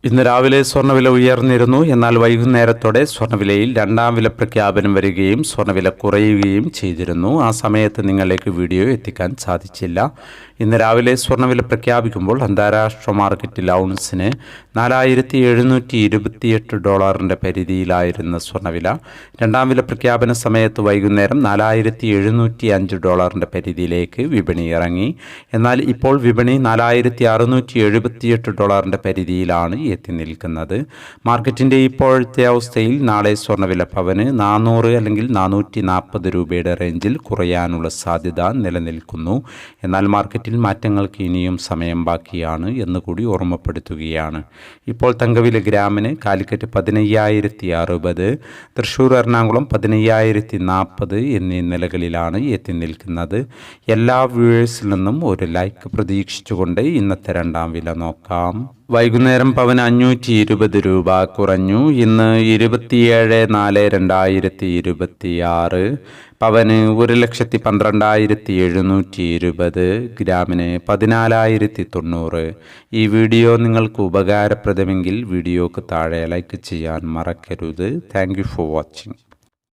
ഇന്ന് രാവിലെ സ്വർണ്ണവില ഉയർന്നിരുന്നു. എന്നാൽ വൈകുന്നേരത്തോടെ സ്വർണ്ണവിലയിൽ രണ്ടാം വില പ്രഖ്യാപനം വരികയും സ്വർണ്ണവില കുറയുകയും ചെയ്തിരുന്നു. ആ സമയത്ത് നിങ്ങളിലേക്ക് വീഡിയോ എത്തിക്കാൻ സാധിച്ചില്ല. ഇന്ന് രാവിലെ സ്വർണ്ണവില പ്രഖ്യാപിക്കുമ്പോൾ അന്താരാഷ്ട്ര മാർക്കറ്റിൽ ഔൺസിന് $4,728 പരിധിയിലായിരുന്ന സ്വർണ്ണവില രണ്ടാം വില പ്രഖ്യാപന സമയത്ത് വൈകുന്നേരം $4,705 പരിധിയിലേക്ക് വിപണി ഇറങ്ങി. എന്നാൽ ഇപ്പോൾ വിപണി $4,678 പരിധിയിലാണ് എത്തി നിൽക്കുന്നത്. മാർക്കറ്റിൻ്റെ ഇപ്പോഴത്തെ അവസ്ഥയിൽ നാളെ സ്വർണ്ണവില പവന് 400 അല്ലെങ്കിൽ 440 രൂപയുടെ റേഞ്ചിൽ കുറയാനുള്ള സാധ്യത നിലനിൽക്കുന്നു. എന്നാൽ മാർക്കറ്റിൽ മാറ്റങ്ങൾക്ക് ഇനിയും സമയം ബാക്കിയാണ് എന്നുകൂടി ഓർമ്മപ്പെടുത്തുകയാണ്. ഇപ്പോൾ തങ്കവില ഗ്രാമിന് കാലിക്കറ്റ് 15,060, തൃശ്ശൂർ എറണാകുളം 15,040 എന്നീ നിലകളിലാണ് എത്തി നിൽക്കുന്നത്. എല്ലാ വ്യൂവേഴ്സിൽ നിന്നും ഒരു ലൈക്ക് പ്രതീക്ഷിച്ചുകൊണ്ട് ഇന്നത്തെ രണ്ടാം വില നോക്കാം. വൈകുന്നേരം പവന് 520 രൂപ കുറഞ്ഞു. ഇന്ന് 27/4/2026 പവന് 1,12,720, ഗ്രാമിന് 14,090. ഈ വീഡിയോ നിങ്ങൾക്ക് ഉപകാരപ്രദമെങ്കിൽ വീഡിയോക്ക് താഴെ ലൈക്ക് ചെയ്യാൻ മറക്കരുത്. Thank you for watching.